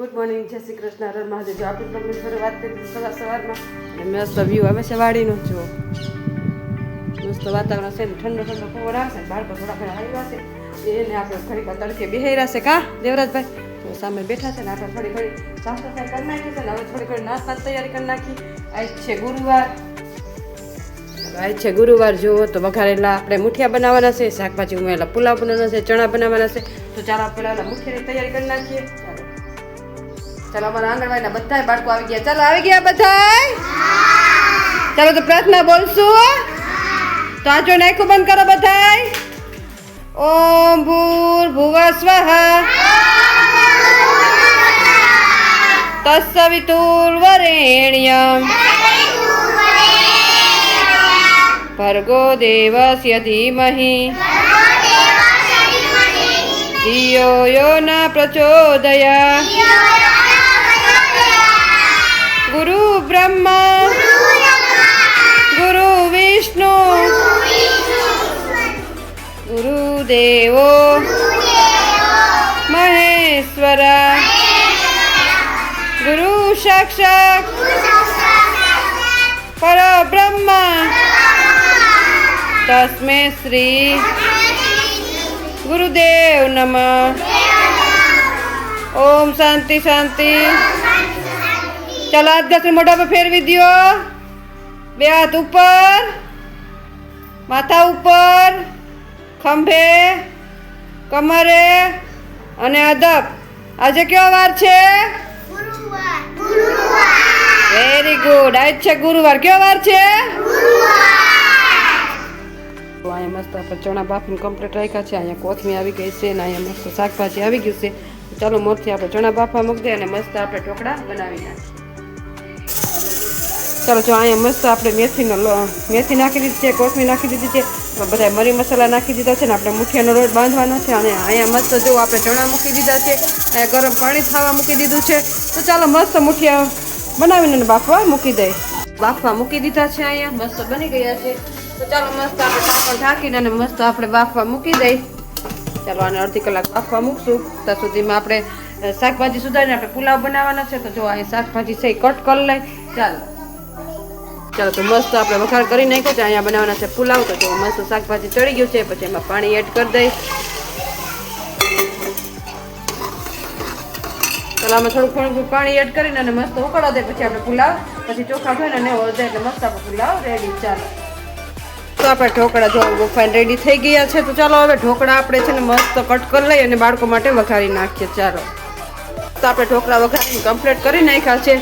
Good morning, જય શ્રી કૃષ્ણ, હર મહાદેવ. જો આપણે તમને થોડી વાત કરી સવારમાં અને મસ્ત વ્યૂ આવે છે વાડીનો. જો મસ્ત વાતાવરણ છે ને, ઠંડો ઠંડો પવન આવશે. બાળકો થોડા ઘણા આવ્યા છે એને આપણે ઘડીક તડકે બેહાર્યા છે. કા દેવરાજભાઈ તો સામે બેઠા છે ને આપણે થોડી ઘડી સાફ સફાઈ કરી નાખી છે ને હવે થોડી ઘડી નાસ્તાની તૈયારી કરી નાખી. આજ છે ગુરુવાર. આજ છે ગુરુવાર. જુઓ તો વઘારેલા આપણે મુઠિયા બનાવવાના છે, શાકભાજી ઉમેરેલા પુલાવ બનાવવાના છે, ચણા બનાવવાના છે. તો ચાલો પહેલાં મુઠિયાની તૈયારી કરી નાખીએ. ચાલો અમારા આંગણવાડીના બધા બાળકો આવી ગયા. ચાલો આવી ગયા બધા. ચાલો તો પ્રાર્થના બોલશું. તો આંચો નાખ્યું બંધ કરો બધા. ઓમ ભૂર્ભુવઃ સ્વઃ તત્સવિતુર્વરેણ્યં ભર્ગો દેવસ્ય ધીમહિ ધિયો યો ન પ્રચોદયાત્. ગુરુ બ્રહ્મા ગુરુ વિષ્ણુ ગુરુદેવો મહેશ્વર ગુરુ સાક્ષાત પરબ્રહ્મ તસ્મૈ શ્રી ગુરુદેવ નમઃ. ઓમ શાંતિ શાંતિ. ચાલો હાથ ઘસી મોઢા પર ફેરવી દો. બે હાથ ઉપર, માથા ઉપર, ખંભે, કમરે અને અદબ. આજે કયો વાર છે? Very good. આજ છે ગુરુવાર. કયો વાર છે? તો અહીંયા મસ્ત આપણે ચણા બાફીને કમ્પ્લીટ રાખ્યા છે. અહીંયા કોથમી આવી ગઈ છે ને અહીંયા મસ્ત શાકભાજી આવી ગયું છે. ચાલો મોરથી આપણે ચણા બાફવા મૂકી દઈએ અને મસ્ત આપણે ઢોકળા બનાવી નાખીએ. ચાલો જો અહીંયા મસ્ત આપણે મેથી નાખી દીધી છે, કોથમી નાખી દીધી છે, બધા મરી મસાલા નાખી દીધા છે ને આપણે મુઠિયાનો લોટ બાંધવાનો છે. અને અહીંયા મસ્ત જો આપણે ચણા મૂકી દીધા છે, અહીંયા ગરમ પાણી થવા મૂકી દીધું છે. તો ચાલો મસ્ત મુઠિયા બનાવીને બાફવા મૂકી દઈએ. બાફવા મૂકી દીધા છે, અહીંયા મસ્ત બની ગયા છે. તો ચાલો મસ્ત આપણે ઢાંકણ ઢાંકીને અને મસ્ત આપણે બાફવા મૂકી દઈએ. ચાલો આને અડધી કલાક બાફવા મૂકશું. ત્યાં સુધીમાં આપણે શાકભાજી સુધારીને આપણે પુલાવ બનાવવાના છે. તો જો અહીં શાકભાજી છે એ કટ કરી લઈ. ચાલો તો મસ્ત આપણે વઘાર કરી નાખ્યો છે. અહીંયા બનાવવાના છે પુલાવ. તો જો મસ્ત શાકભાજી ચડી ગયું છે. પછી એમાં પાણી એડ કરી દઈ. ચાલો આમાં થોડું પાણી એડ કરીને અને મસ્ત ઉકળવા દે. પછી આપણે પુલાવ પછી ચોખા ધોઈને અને ઓળદે એટલે મસ્ત આપણે પુલાવ રેડી. ચાલો તો આપણે ઢોકળા જો બફાઈને રેડી થઈ ગયા છે. તો ચાલો હવે ઢોકળા આપણે છે ને મસ્ત કટ કરી લઈએ અને બાળકો માટે વઘારી નાખીએ. ચાલો તો આપણે ઢોકળા વઘારીને કમ્પ્લીટ કરી નાખ્યા છે.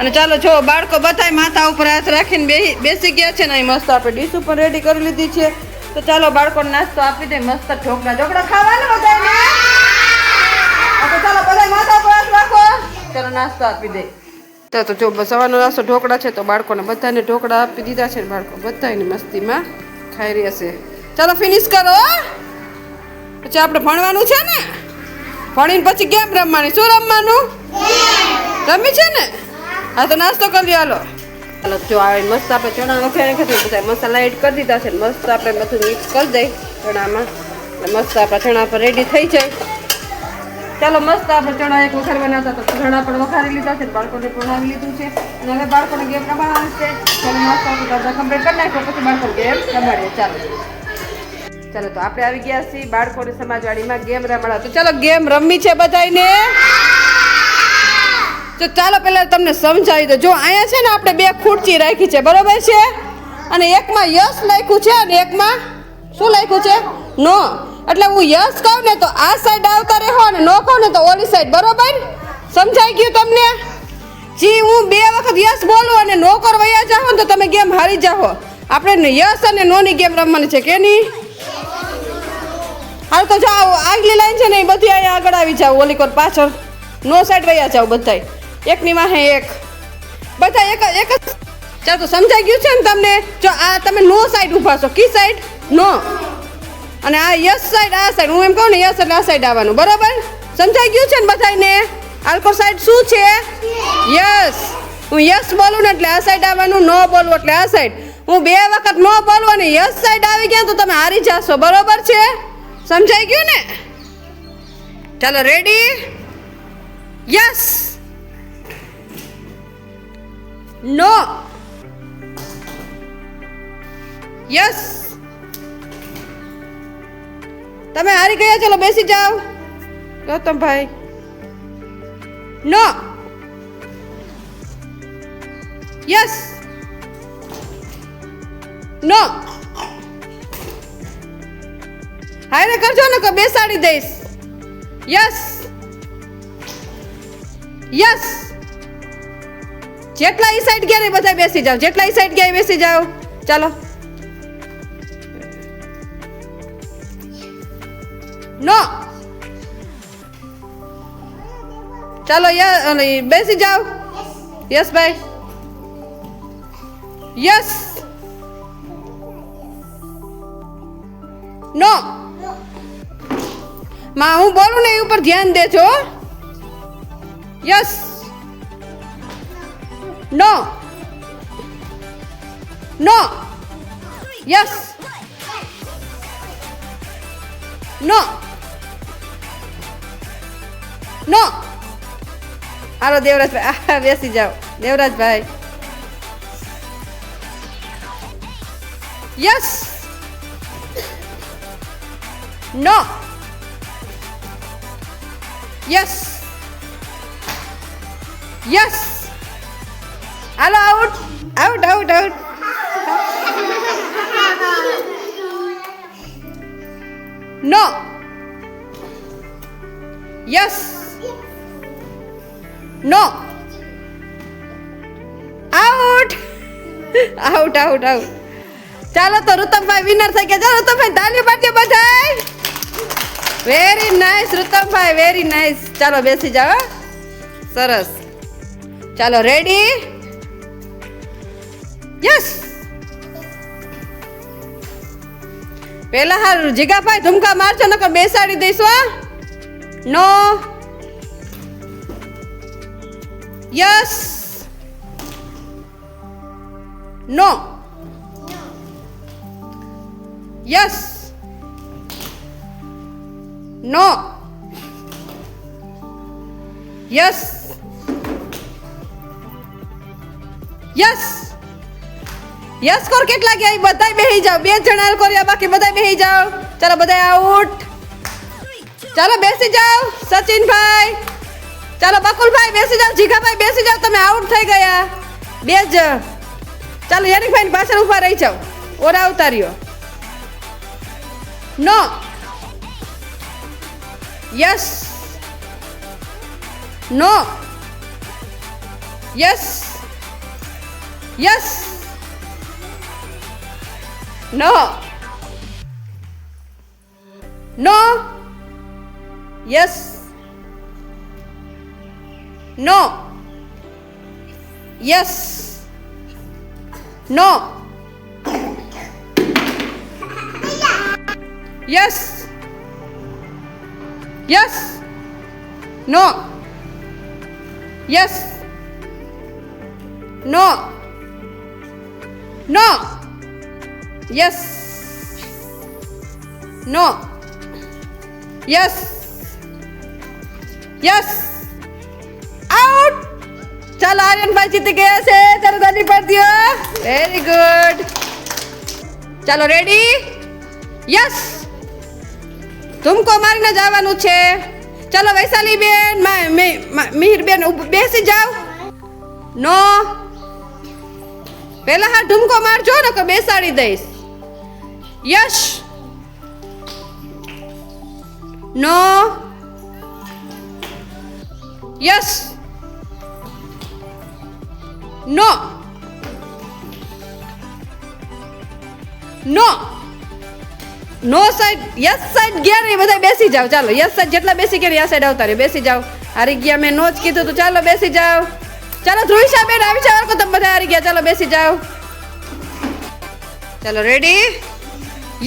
અને ચાલો જો બાળકો બધાય માથા ઉપર હાથ રાખીને બેસી ગયા છે ને અહીં મસ્ત આપણે ડીશ ઉપર રેડી કરી લીધી છે. તો ચાલો બાળકોને નાસ્તો આપી દે. મસ્ત ઢોકળા ખાવાના બધાને. તો ચાલો બધા માથા ઉપર હાથ રાખો. ચાલો નાસ્તો આપી દે. તો જો સવારનો નાસ્તો ઢોકળા છે. તો બાળકોને બધાને ઢોકળા આપી દીધા છે. બાળકો બધાની મસ્તીમાં ખાઈ રહ્યા છે. ચાલો ફિનિશ કરો. પછી આપણે ભણવાનું છે ને. ભણીને પછી ગેમ રમવાની. શું રમવાનું? રમી છે ને. હા તો નાસ્તો કરી લો. હાલો ચાલો જો આવે મસ્ત આપણે ચણા વઘારી નાખી બધા મસાલા એડ કરી દીધા છે. મસ્ત આપણે બધું મિક્સ કરી દઈએ ચણામાં. મસ્ત આપણા ચણા પર રેડી થઈ જાય. ચાલો મસ્ત આપણે ચણા એક વઘાર બનાવતા તો ચણા પણ વઘારી લીધા છે. બાળકોને બનાવી લીધું છે અને હવે બાળકોને ગેમ રમાડવાનું છે. ચાલો મસ્ત આપણે બધા કમ્પ્લીટ કરી નાખ્યો પછી બાળકોને ગેમ રમાડીએ. ચાલો તો આપણે આવી ગયા છીએ બાળકોને સમાજવાડીમાં ગેમ રમાડવા. તો ચાલો ગેમ રમવી છે બધાને. તો ચાલો પહેલાં તમને સમજાવી દો. જો અહીંયા છે ને આપણે બે ખુરચી રાખી છે, બરોબર છે? અને એકમાં યસ લખ્યું છે અને એકમાં શું લખ્યું છે? નો. એટલે હું યસ કહું ને તો આ સાઈડ આવતા રહો અને નો કહું ને તો ઓલી સાઈડ. બરોબર? સમજાઈ ગયું તમને? જી હું બે વખત યસ બોલું અને નો કર વયા જાઓ ને તો તમે ગેમ હારી જાઓ. આપણે યસ અને નોની ગેમ રમવાની છે કે નહીં? હાલ તો જાઓ આગલી લાઈન છે ને એ બધી અહીંયા આગળ આવી જાઓ. ઓલી કોર પાછળ નો સાઈડ વયા જાઓ બધાય. એકની વાહે એક બધા એક જ. ચાલો તો સમજાઈ ગયું છે ને તમને? જો આ તમે નો સાઈડ ઊભા છો. કી સાઈડ? નો. અને આ યસ સાઈડ આ સાઈડ. હું એમ કહું ને યસ એટલે આ સાઈડ આવવાનું. બરાબર? સમજાઈ ગયું છે ને બધાને? આલ્કો સાઈડ શું છે? યસ. હું યસ બોલું ને એટલે આ સાઈડ આવવાનું. નો બોલું એટલે આ સાઈડ. હું બે વખત નો બોલું અને યસ સાઈડ આવી ગયા તો તમે હારી જશો. બરોબર છે? સમજાઈ ગયું ને? ચાલો રેડી યસ. નો. યસ. તમે હારી ગયા, ચલો બેસી જાઓ. ગૌતમભાઈ. નો. યસ. નો. હારે કરજો ને કે બેસાડી દઈશ. યસ. યસ. જેટલા ઈ સાઈડ ગયા ને બધા બેસી જાઓ, જેટલા ઈ સાઈડ ગયા બેસી જાઓ. ચાલો. નો. ચાલો બેસી જાઓ. યસ ભાઈ. યસ. નો. માં હું બોલું ને એ ઉપર ધ્યાન દેજો. Yes. No. No. Yes. No. નો. હાલો દેવરાજભાઈ, બેસી જાઓ. દેવરાજભાઈ. યસ. નો. યસ. યસ. હાલો out. Out out out. No. Yes. No. Out. Out out out. ચાલો તો ઋતમભાઈ વિનર થઈ ગયા. ચાલો ઋતમભાઈ તાલી પાડજો બધાય. વેરી નાઇસ ઋતમભાઈ, વેરી નાઇસ. ચાલો બેસી જાઓ. સરસ. ચાલો રેડી. યસ. પેલા હારું જીગાભાઈ ધુમકા મારજો નકર બેસાડી દઈશું. નો. Yes. No. Yes. No. Yes. Yes. Yes core કેટલા ગયા? બધાય બેહી જાઓ. 2 જણા કર્યા, બાકી બધાય બેહી જાઓ. ચાલો બધાય આઉટ. ચાલો બેસી જાઓ. સચિનભાઈ. ચાલો બકુલભાઈ બેસી જાઓ. જીગાભાઈ બેસી જાઓ. તમે આઉટ થઈ ગયા. 2 જ. ચાલો યાનિકભાઈ પાછળ ઊભા રહી જાઓ. ઓરા ઉતાર્યો. નો. Yes. No. Yes. Yes. No. No. Yes. No. Yes. No. Yes. Yes. No. Yes. No. No. Yes. No. Yes. Yes. Out. ચાલો આર્યનભાઈ જીતી ગયા છે. ચાલો તાલી પાડી દો. Very good. ચાલો રેડી. યસ. ધુમકો મારીને જવાનું છે. ચાલો વૈશાલી બેન, મિહિર બેન બેસી જાઓ. નો. પેલા હા ધુમકો મારજો ને કે બેસાડી દઈશ. યસ. નો. યસ. નો. નો. નો સાઈડ. યસ સાઈડ ગયા નહીં, બધા બેસી જાઓ. ચાલો યસ સાઈડ જેટલા બેસી ગયા યા સાઈડ આવતા રહ્યો. બેસી જાઓ. હારી ગયા, મેં નો જ કીધું તો ચાલો બેસી જાઓ. ચાલો ધ્રુવિશા બેન આવી જાઓ. તમે બધા હારી ગયા. ચાલો બેસી જાઓ. ચાલો ready.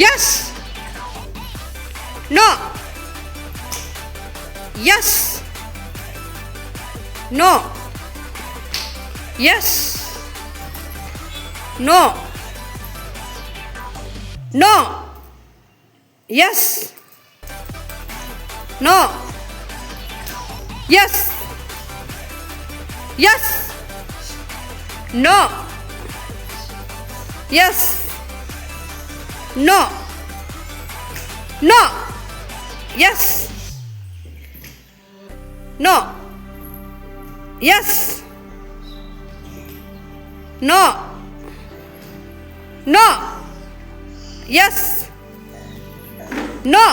Yes. No. Yes. No. Yes. No. No. Yes. No. Yes. Yes no yes no no yes no yes no no yes no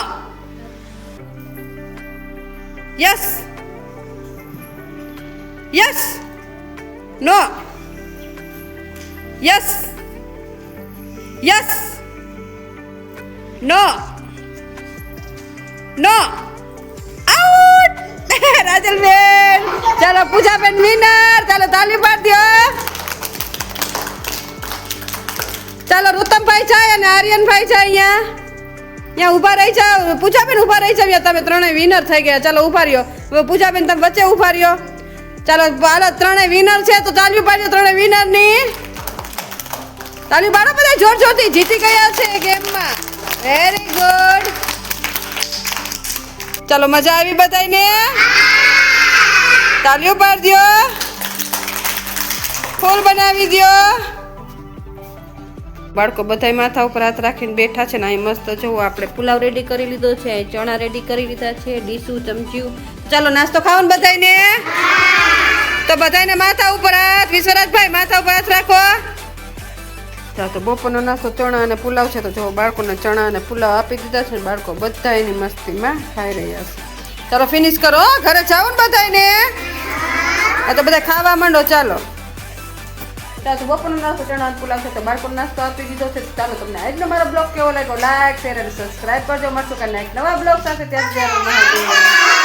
yes yes no yes yes no no out રાજલબેન ચાલો પૂજાબેન winner ચાલો તાલી પાડ દો ચાલો રૂતમભાઈ છે અને આર્યનભાઈ છે અહીંયા ઊભા રહી જાઓ પૂજાબેન ઊભા રહી જાવ તમે ત્રણેય વિનર થઈ ગયા ચાલો ઊભા રહ્યો હવે પૂજાબેન તમે વચ્ચે ઊભા રહ્યો ચાલો હાલો ત્રણેય વિનર છે તો તાલીઓ પાડ્યો ત્રણેય વિનરની તાલીઓ પાડો બધા જોર જોરથી જીતી ગયા છે ગેમમાં વેરી ગુડ ચાલો મજા આવી બધાને તાલીઓ પાડ દો ફૂલ બનાવી દો બાળકો બધાય માથા ઉપર હાથ રાખીને બેઠા છે ને અહીં મસ્ત જુઓ આપણે પુલાવ રેડી કરી લીધો છે અહીં ચણા રેડી કરી લીધા છે ડીશું ચમચ્યું ચાલો નાસ્તો ખાવાનું બધાને તો બધાને માથા ઉપર હાથ વિશ્વરાજભાઈ માથા ઉપર હાથ રાખો ચાલો તો બપોરનો નાસ્તો ચણા અને પુલાવ છે તો જો બાળકોને ચણા અને પુલાવ આપી દીધા છે બાળકો બધા એની મસ્તીમાં ખાઈ રહ્યા છે ચાલો ફિનિશ કરો ઘરે જાઓ ને બધાને આ તો બધા ખાવા માંડો ચાલો ચાલો તો બપોરનો નાસ્તો ચણા અને પુલાવ છે તો બાળકોનો નાસ્તો આપી દીધો છે ચાલો તમને આજનો મારો બ્લોગ કેવો લાગ્યો લાઈક શેર અને સબસ્ક્રાઈબ કરજો મળશું કાલે એક નવા બ્લોગ સાથે ત્યાં